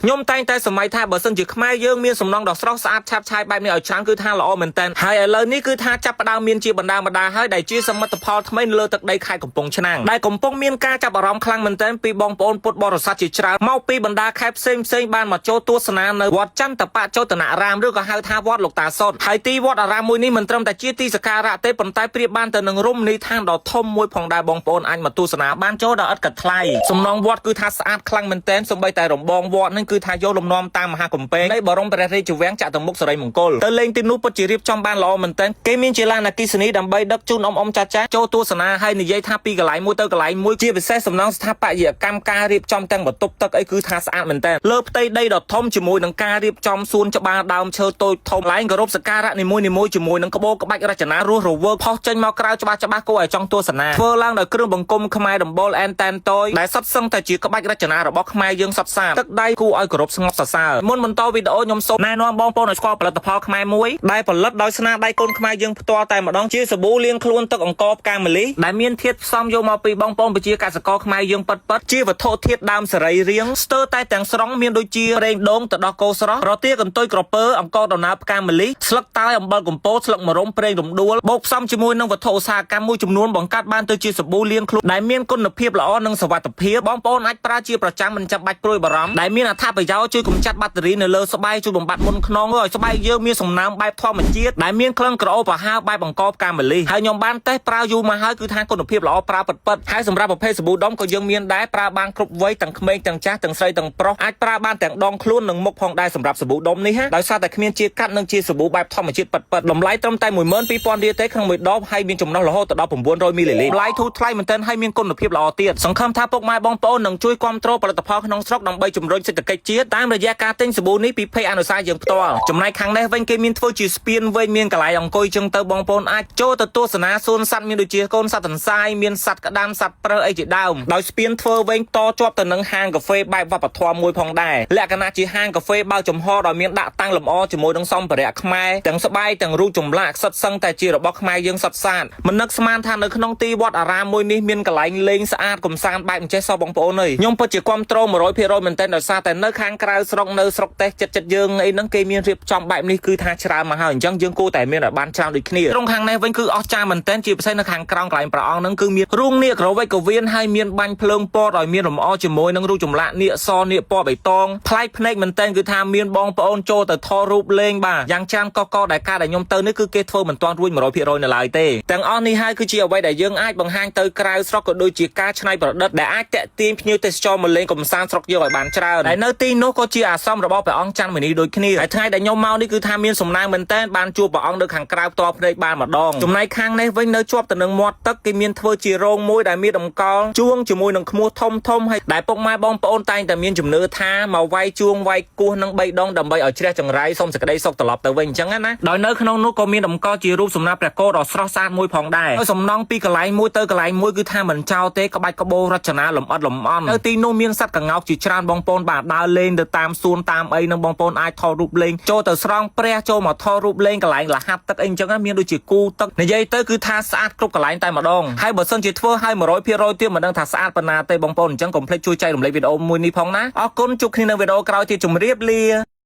ខ្ញុំតែងតែសម័យថាបើសិនជាខ្មែរយើងមានសំណងដ៏ស្រស់ស្អាតឆាប់ឆាយបែបនេះឲ្យច្រើនគឺថាល្អមែនតើហើយឥឡូវនេះគឺថាចាប់ផ្ដើមមានជាបណ្ដាហើយដែលជាសមិទ្ធផលថ្មីនៅលើទឹកដីខេត្តកំពង់ឆ្នាំងដែលកំពុងមានការចាប់អារម្មណ៍ខ្លាំងមែនទែនពីបងប្អូនពុទ្ធបរិស័ទជាច្រើនមកពីបណ្ដាខេត្តផ្សេងបានមកចូលទស្សនានៅវត្តចន្ទបជោតនរាមឬក៏ហៅថាវត្តលោកតាសុតហើយទីវត្តអារាមមួយនេះមិនត្រឹមតែជាទីសក្ការៈទេប៉ុន្តែប្រៀបបានទៅនឹងរមណីយដ្ឋានដ៏ធំមួយផងដែរបងប្អូនអាចមកទស្សនាបានចូលដល់ឥតគិតថ្លៃសំណង់វត្តគឺថាស្អាតខ្លាំងមែនទែនសូម្បីតែរំបងវត្តនឹងគឺថាយកលំនាំតាមមហាកំពែងនៃបរមព្រះរាជវាំងចតុមុខសិរីមង្គលទៅលេងទីនោះពិតជារៀបចំបានល្អមែនទែនគេមានជាឡានអគ្គិសនីដើម្បីដឹកជូនអ៊ំចាស់ចូលទស្សនាហើយនិយាយថាពីកន្លែងមួយទៅកន្លែងមួយជាពិសេសសំណង់ស្ថាបត្យកម្មការរៀបចំទាំងបន្ទប់ទឹកអីគឺថាស្អាតមែនទែនលើផ្ទៃដីដ៏ធំជាមួយនឹងការរៀបចំសួនច្បារដើមឈើតូចធំឡើងគោរពសក្ការៈនីមួយជាមួយនឹងក្បូរក្បាច់រចនារស់រវើកផុសចេញមកក្រៅច្បាស់គួរឲ្យចង់ទស្សនាធ្វើឡើងដោយគ្រឿងបង្គុំខ្មែរដំបូលអែនតែនតូចដែលសុទ្ធសឹងតែជាក្បាច់រចនារបស់ខ្មែរយើងសុទ្ធសាធទឹកដៃគួរឲ្យគោរពស្ងប់សរសើរមុនបន្តវីដេអូខ្ញុំសូមណែនាំបងប្អូនឲ្យស្គាល់ផលិតផលខ្មែរមួយដែលផលិតដោយស្នាដៃកូនខ្មែរយើងផ្ទាល់តែម្ដងជាសាប៊ូលាងខ្លួនទឹកអង្ករផ្កាម្លិះដែលមានធាតុផ្សំយកមកពីបងប្អូនប្រជាកសិករខ្មែរយើងពិតជាវត្ថុធាតុដើមសរីរាង្គស្ទើរតែទាំងស្រុងមានដូចជាប្រេងដូងទឹកដោះគោស្រស់រទាកន្ទុយក្រពើអង្ករដំណើបផ្កាម្លិះស្លឹកតើយអំបិលកំពតស្លឹកម្រុំប្រេងរំដួលបូកផ្សំជាមួយនឹងវត្ថុឧស្សាហកម្មមួយចំនួនបង្កើតបានទៅជាសាប៊ូលាងខ្លួនដែលមានគុណភាពល្អនិងសុវត្ថិភាពបងប្អូនអាចប្រើជាប្រចាំមិនចាំបាច់ព្រួយបារម្ភដែលមានអត្ថប្រយោជន៍ជួយកម្ចាត់បាក់តេរីនៅលើស្បែកជួយបំបត្តិមុនខ្នងឲ្យស្បែកយើងមានសំណើមបែបធម្មជាតិដែលមានក្លិនក្រអូបអាហារបែបអង្ករផ្កាម្លិះហើយខ្ញុំបានតេស្តប្រើយូរមកហើយគឺថាគុណភាពល្អប្រើពិតហើយសម្រាប់ប្រភេទសាប៊ូដុំក៏យើងមានដែរប្រើបានគ្រប់វ័យទាំងក្មេងទាំងចាស់ទាំងស្រីទាំងប្រុសអាចប្រើបានទាំងដងខ្លួននិងមុខផងដែរសម្រាប់សាប៊ូដុំនេះដោយសារតែគ្មានជាតិកាត់និងជាសាប៊ូបែបធម្មជាតិពិតតម្លៃត្រឹមតែ 12000 រៀលទេក្នុងមួយដបហើយមានចំណុះរហូតដល់ 900 មីលីលីត្រតម្លៃធូរថ្លៃមែនទែនហើយមានគុណភាពល្អទៀតសង្ឃឹមថាពុកម៉ែបងប្អូននឹងជួយគាំទ្រផលិតផលក្នុងស្រុកដើម្បីជំរុញសេដ្ឋកិច្ចជាតិតាមរយៈការទិញសាប៊ូនេះពីពេកអនុសាសន៍យើងផ្ទាល់ចំណែកខាងនេះវិញគេមានធ្វើជាស្ពានវែងមានកន្លែងអង្គុយចឹងទៅបងប្អូនអាចចូលទៅទស្សនាសួនសត្វមានដូចជាកូនសត្វទន្សាយមានសត្វក្តាមសត្វប្រើអីជាដើមដោយស្ពានធ្វើវែងតជាប់ទៅនឹងហាងកាហ្វេបែបវប្បធម៌មួយផងដែរលក្ខណៈជាហាងកាហ្វេបើកចំហដោយមានដាក់តាំងលម្អជាមួយនឹងសម្ភារៈខ្មែរទាំងស្បែកទាំងរូបចម្លាក់សុទ្ធសឹងតែជារបស់ខ្មែរយើងសុទ្ធសាធមិននឹកស្មានថានៅក្នុងទីវត្តអារាមមួយនេះមានកន្លែងលេងស្អាតកំសាន្តបែបអញ្ចេះសោះបងប្អូនអើយខ្ញុំពិតជាគាំទ្រ 100% មែនទែនដោយសារតែនៅខាងក្រៅស្រុកនៅស្រុកទេសចិត្តយើងអីហ្នឹងគេមានរៀបចំបែបនេះគឺថាច្រើនមកហើយអញ្ចឹងយើងគួរតែមានឲ្យបានច្រើនដូចគ្នាត្រង់ខាងនេះវិញគឺអស្ចារ្យមែនទែនជាពិសេសនៅខាងក្រោមកន្លែងព្រះអង្គហ្នឹងគឺមានរូងនាគក្រវិចក្រវៀនហើយមានបាញ់ភ្លើងពណ៌ឲ្យមានលម្អជាមួយនឹងរូបចម្លាក់នាគសនាគពណ៌បៃតងប្លែកភ្នែកមែនទែនគឺថាមានបងប្អូនចូលទៅថតរូបលេងបាទយ៉ាងច្រើនកកដែលការដែលខ្ញុំទៅនេះគឺគេធ្វើមិនទាន់រួច 100% នៅឡើយទេទាំងអស់នេះហើយគឺជាអ្វីដែលយើងអាចបង្ហាញទៅក្រៅស្រុកក៏ដូចជាការច្នៃប្រឌិតដែលអាចតាក់ទាញភ្ញៀវទេសចរមកលេងកំសាន្តស្រុកយើងឲ្យបានច្រើនហើយនៅទីនោះក៏ជាអាស្រមរបស់ព្រះអង្គច័ន្ទមុនីដូចគ្នាហើយថ្ងៃដែលខ្ញុំមកនេះគឺថាមានសំណាងមែនតើបានជួបព្រះអង្គនៅខាងក្រៅផ្ទាល់ភ្នែកបានម្ដងចំណែកខាងនេះវិញនៅជាប់ទៅនឹងមាត់ទឹកគេមានធ្វើជារោងមួយដែលមានតម្កល់ជួងជាមួយនឹងឃ្មោះធំហើយដែលពុកម៉ែបងប្អូនតែងតែមានជំនឿថាមកវាយជួងវាយគោះនឹង3ដងដើម្បីឲ្យជ្រះចង្រៃសូមសេចក្តីសុខត្រឡប់ទៅវិញអញ្ចឹងណាដោយនៅក្នុងនោះក៏មានតម្កល់ជារូបសំណាកព្រះគោដ៏ស្រស់ស្អាតមួយផងដែរហើយសំណង់ពីកន្លែងមួយទៅកន្លែងមួយគឺថាមិនចោលទេក្បាច់ក្បូររចនាលម្អិតលម្អន់នៅទីនោះមានសត្វកង្កោកជាច្រើនបងប្អូនបាទដើរលេងទៅតាមសួនតាមអីនឹងបងប្អូនអាចថតរូបលេងចូលទៅស្រង់ព្រះចូលមកថតរូបលេងកន្លែងលហាត់ទឹកអីអញ្ចឹងមានដូចជាគូទឹកនិយាយទៅគឺថាស្អាតគ្រប់កន្លែងតែម្ដងហើយបើសិនជាធ្វើឲ្យ 100% ទៀតមិនដឹងថាស្អាតប៉ុណ្ណាទេបងប្អូនអញ្ចឹងកុំភ្លេចជួយចែករំលែកវីដេអូមួយនេះផងណាអរគុណជួបគ្នានៅវីដេអូក្រោយទៀតជម្រាបលា